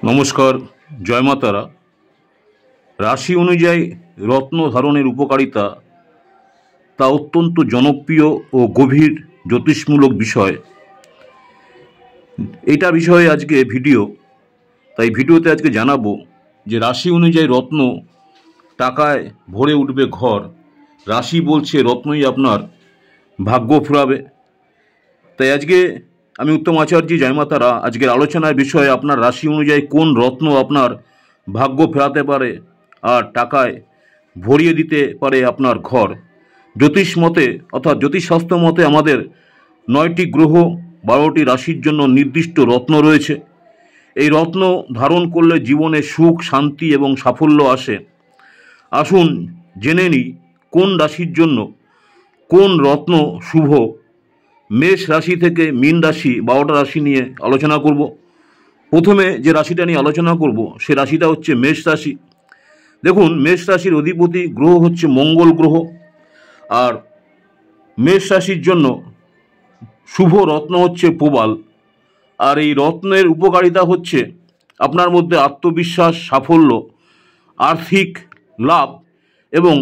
নমস্কার, জয় মা তারা। রাশি অনুযায়ী রত্ন ধারণের উপকারিতা তা অত্যন্ত জনপ্রিয় ও গভীর জ্যোতিষমূলক বিষয়। এটা বিষয়ে আজকে ভিডিও, তাই ভিডিওতে আজকে জানাবো যে রাশি অনুযায়ী রত্ন টাকায় ভরে উঠবে ঘর। রাশি বলছে রত্নই আপনার ভাগ্য ফেরাবে। তাই আজকে আমি উত্তম আচার্য, জয় মা তারা, আজকের আলোচনার বিষয়ে আপনার রাশি অনুযায়ী কোন রত্ন আপনার ভাগ্য ফেরাতে পারে আর টাকায় ভরিয়ে দিতে পারে আপনার ঘর। জ্যোতিষ মতে অর্থাৎ জ্যোতিষশাস্ত্র মতে আমাদের 9টি গ্রহ 12টি রাশির জন্য নির্দিষ্ট রত্ন রয়েছে। এই রত্ন ধারণ করলে জীবনে সুখ, শান্তি এবং সাফল্য আসে। আসুন জেনে নিই কোন রাশির জন্য কোন রত্ন শুভ। মেষ রাশি থেকে মীন রাশি 12টা রাশি নিয়ে আলোচনা করব। প্রথমে যে রাশিটা নিয়ে আলোচনা করব সে রাশিটা হচ্ছে মেষ রাশি। দেখুন, মেষ রাশির অধিপতি গ্রহ হচ্ছে মঙ্গল গ্রহ। আর মেষ রাশির জন্য শুভ রত্ন হচ্ছে প্রবাল। আর এই রত্নের উপকারিতা হচ্ছে আপনার মধ্যে আত্মবিশ্বাস, সাফল্য, আর্থিক লাভ এবং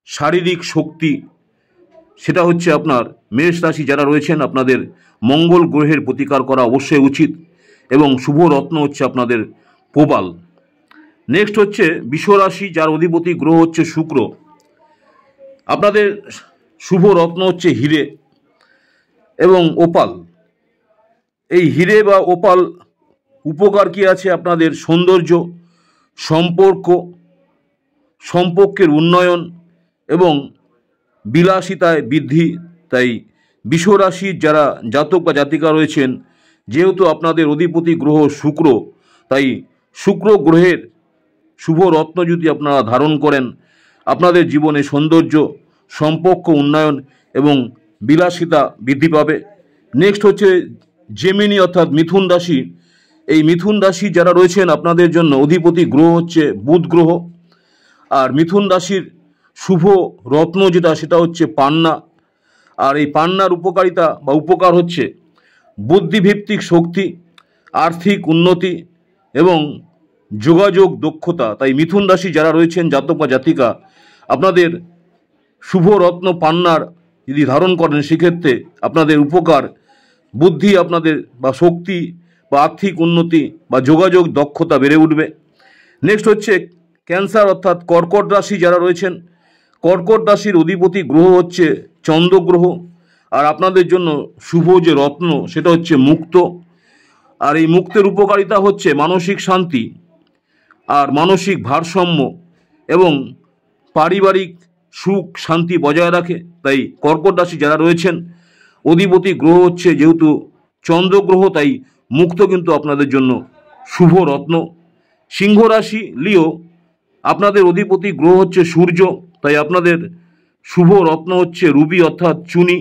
শারীরিক শক্তি। সেটা হচ্ছে আপনার মেষ রাশি যারা রয়েছেন আপনাদের মঙ্গল গ্রহের প্রতিকার করা অবশ্যই উচিত এবং শুভ রত্ন হচ্ছে আপনাদের প্রবাল। নেক্সট হচ্ছে বৃষ রাশি, যার অধিপতি গ্রহ হচ্ছে শুক্র। আপনাদের শুভ রত্ন হচ্ছে হিরে এবং ওপাল। এই হিরে বা ওপাল উপকার কি আছে? আপনাদের সৌন্দর্য, সম্পর্কের উন্নয়ন এবং বিলাসিতায় বৃদ্ধি। তাই বৃষ রাশির যারা জাতক বা জাতিকা রয়েছেন, যেহেতু আপনাদের অধিপতি গ্রহ শুক্র, তাই শুক্র গ্রহের শুভ রত্ন যদি আপনারা ধারণ করেন, আপনাদের জীবনে সৌন্দর্য, সম্পর্ক উন্নয়ন এবং বিলাসিতা বৃদ্ধি পাবে। নেক্সট হচ্ছে জেমিনি অর্থাৎ মিথুন রাশি। এই মিথুন রাশি যারা রয়েছেন আপনাদের জন্য অধিপতি গ্রহ হচ্ছে বুধ গ্রহ। আর মিথুন রাশির শুভ রত্ন যেটা সেটা হচ্ছে পান্না। আর এই পান্নার উপকারিতা বা উপকার হচ্ছে বুদ্ধিভিত্তিক শক্তি, আর্থিক উন্নতি এবং যোগাযোগ দক্ষতা। তাই মিথুন রাশি যারা রয়েছেন জাতক বা জাতিকা, আপনাদের শুভ রত্ন পান্নার যদি ধারণ করেন সেক্ষেত্রে আপনাদের উপকার, বুদ্ধি আপনাদের বা শক্তি বা আর্থিক উন্নতি বা যোগাযোগ দক্ষতা বেড়ে উঠবে। নেক্সট হচ্ছে ক্যান্সার অর্থাৎ কর্কট রাশি যারা রয়েছেন, কর্কট রাশির অধিপতি গ্রহ হচ্ছে চন্দ্র গ্রহ। আর আপনাদের জন্য শুভ যে রত্ন সেটা হচ্ছে মুক্ত। আর এই মুক্তের উপকারিতা হচ্ছে মানসিক শান্তি আর মানসিক ভারসাম্য এবং পারিবারিক সুখ শান্তি বজায় রাখে। তাই কর্কট রাশি যারা রয়েছেন অধিপতি গ্রহ হচ্ছে যেহেতু চন্দ্র গ্রহ, তাই মুক্ত কিন্তু আপনাদের জন্য শুভ রত্ন। সিংহ রাশি লিও, আপনাদের অধিপতি গ্রহ হচ্ছে সূর্য, তাই আপনাদের শুভ রত্ন হচ্ছে রুবি অর্থাৎ চুনি।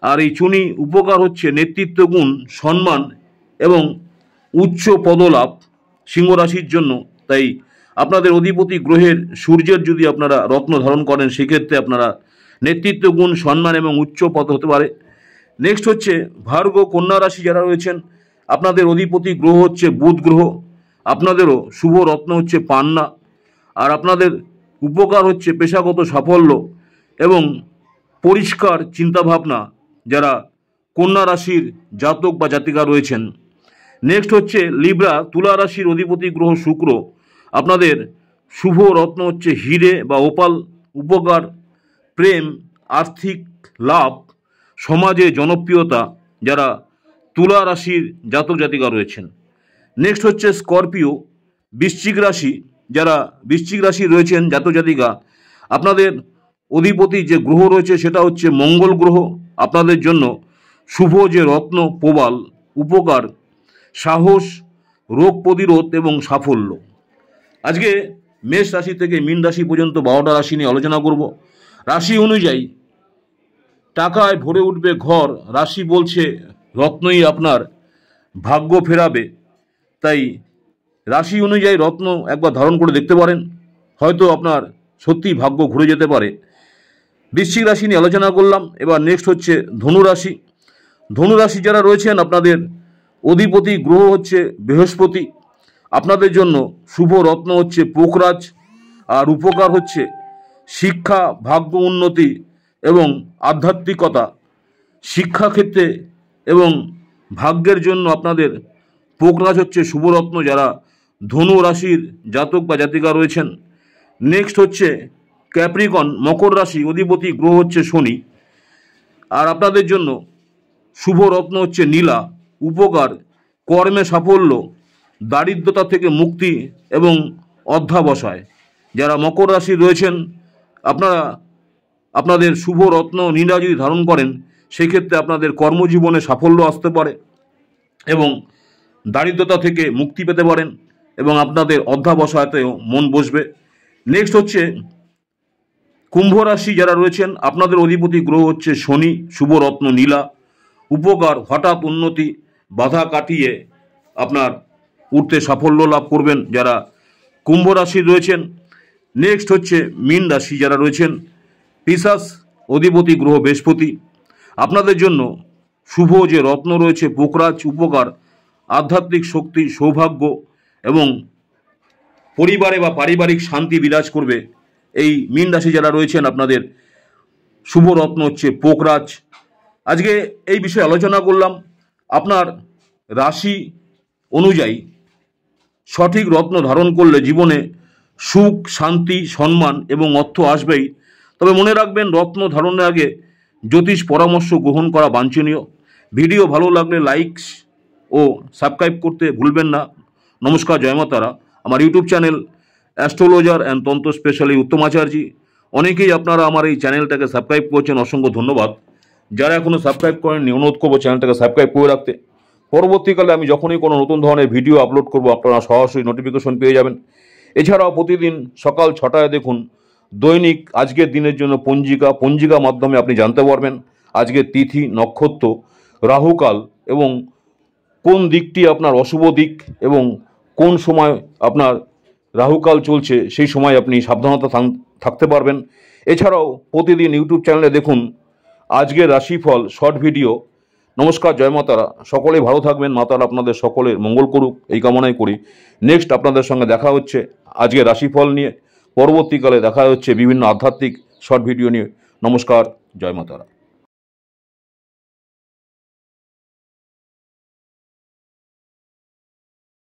আর এই চুনি উপকার হচ্ছে নেতৃত্ব গুণ, সম্মান এবং উচ্চ পদলাভ সিংহ রাশির জন্য। তাই আপনাদের অধিপতি গ্রহের সূর্যের যদি আপনারা রত্ন ধারণ করেন সেক্ষেত্রে আপনারা নেতৃত্ব গুণ, সম্মান এবং উচ্চ পদ হতে পারে। নেক্সট হচ্ছে ভার্গ কন্যা রাশি যারা রয়েছেন, আপনাদের অধিপতি গ্রহ হচ্ছে বুধ গ্রহ। আপনাদেরও শুভ রত্ন হচ্ছে পান্না। আর আপনাদের উপকার হচ্ছে পেশাগত সাফল্য এবং পরিষ্কার চিন্তাভাবনা যারা কন্যা রাশির জাতক বা জাতিকা রয়েছেন। নেক্সট হচ্ছে লিব্রা, তুলা রাশির অধিপতি গ্রহ শুক্র। আপনাদের শুভ রত্ন হচ্ছে হিরে বা ওপাল। উপকার প্রেম, আর্থিক লাভ, সমাজে জনপ্রিয়তা যারা তুলা রাশির জাতক জাতিকা রয়েছেন। নেক্সট হচ্ছে স্করপিও, বৃশ্চিক রাশি যারা বৃশ্চিক রাশি রয়েছেন জাতক জাতিকা, আপনাদের অধিপতি যে গ্রহ রয়েছে সেটা হচ্ছে মঙ্গল গ্রহ। আপনাদের জন্য শুভ যে রত্ন প্রবাল। উপকার সাহস, রোগ প্রতিরোধ এবং সাফল্য। আজকে মেষ রাশি থেকে মীন রাশি পর্যন্ত 12টা রাশি নিয়ে আলোচনা করব। রাশি অনুযায়ী টাকায় ভরে উঠবে ঘর। রাশি বলছে রত্নই আপনার ভাগ্য ফেরাবে। তাই রাশি অনুযায়ী রত্ন একবার ধারণ করে দেখতে পারেন, হয়তো আপনার সত্যিই ভাগ্য ঘুরে যেতে পারে। বৃশ্চিক রাশি নিয়ে আলোচনা করলাম। এবার নেক্সট হচ্ছে ধনু রাশি। ধনু রাশি যারা রয়েছেন আপনাদের অধিপতি গ্রহ হচ্ছে বৃহস্পতি। আপনাদের জন্য শুভ রত্ন হচ্ছে পোকরাজ, আর উপকার হচ্ছে শিক্ষা, ভাগ্য উন্নতি এবং আধ্যাত্মিকতা। শিক্ষাক্ষেত্রে এবং ভাগ্যের জন্য আপনাদের পোকরাজ হচ্ছে শুভরত্ন, যারা ধনু রাশির জাতক বা জাতিকা রয়েছেন। নেক্সট হচ্ছে ক্যাপ্রিকন, মকর রাশি, অধিপতি গ্রহ হচ্ছে শনি। আর আপনাদের জন্য শুভ রত্ন হচ্ছে নীলা, উপকার কর্মে সাফল্য, দারিদ্রতা থেকে মুক্তি এবং অধ্যাবসায়। যারা মকর রাশি রয়েছেন, আপনারা আপনাদের শুভ রত্ন নীলা যদি ধারণ করেন, সেক্ষেত্রে আপনাদের কর্মজীবনে সাফল্য আসতে পারে এবং দারিদ্রতা থেকে মুক্তি পেতে পারেন এবং আপনাদের অধ্যাবসায়তেও মন বসবে। নেক্সট হচ্ছে কুম্ভ রাশি যারা রয়েছেন, আপনাদের অধিপতি গ্রহ হচ্ছে শনি, শুভ রত্ন নীলা, উপকার হঠাৎ উন্নতি, বাধা কাটিয়ে আপনার উঠতে সাফল্য লাভ করবেন যারা কুম্ভ রাশি রয়েছেন। নেক্সট হচ্ছে মীন রাশি যারা রয়েছেন, পিশাচ, অধিপতি গ্রহ বৃহস্পতি। আপনাদের জন্য শুভ যে রত্ন রয়েছে পোকরাজ, উপকার আধ্যাত্মিক শক্তি, সৌভাগ্য এবং পরিবারে বা পারিবারিক শান্তি বিরাজ করবে। এই মীন রাশি যারা রয়েছেন, আপনাদের শুভ রত্ন হচ্ছে পোকরাজ। আজকে এই বিষয়ে আলোচনা করলাম। আপনার রাশি অনুযায়ী সঠিক রত্ন ধারণ করলে জীবনে সুখ, শান্তি, সম্মান এবং অর্থ আসবেই। তবে মনে রাখবেন, রত্ন ধারণের আগে জ্যোতিষ পরামর্শ গ্রহণ করা বাঞ্ছনীয়। ভিডিও ভালো লাগলে লাইক ও সাবস্ক্রাইব করতে ভুলবেন না। নমস্কার, জয় মা তারা। আমার ইউটিউব চ্যানেল অ্যাস্ট্রোলজার অ্যান্ড তন্ত্র স্পেশালি উত্তম আচার্যি। অনেকেই আপনারা আমার এই চ্যানেলটাকে সাবস্ক্রাইব করছেন, অসংখ্য ধন্যবাদ। যারা এখনও সাবস্ক্রাইব করেননি, অনুরোধ করবো চ্যানেলটাকে সাবস্ক্রাইব করে রাখতে। পরবর্তীকালে আমি যখনই কোনো নতুন ধরনের ভিডিও আপলোড করব, আপনারা সরাসরি নোটিফিকেশন পেয়ে যাবেন। এছাড়াও প্রতিদিন সকাল 6টায় দেখুন দৈনিক আজকের দিনের জন্য পঞ্জিকা মাধ্যমে আপনি জানতে পারবেন আজকের তিথি, নক্ষত্র, রাহুকাল এবং কোন দিকটি আপনার অশুভ দিক এবং কোন সময় আপনার রাহুকাল চলছে, সেই সময় আপনি সাবধানতা থাকতে পারবেন। এছাড়াও প্রতিদিন ইউটিউব চ্যানেলে দেখুন আজকের রাশিফল শর্ট ভিডিও। নমস্কার, জয় মাতারা। সকলেই ভালো থাকবেন, মাতারা আপনাদের সকলের মঙ্গল করুক, এই কামনাই করি। নেক্সট আপনাদের সঙ্গে দেখা হচ্ছে আজকের রাশিফল নিয়ে। পরবর্তীকালে দেখা হচ্ছে বিভিন্ন আধ্যাত্মিক শর্ট ভিডিও নিয়ে। নমস্কার, জয় মাতারা।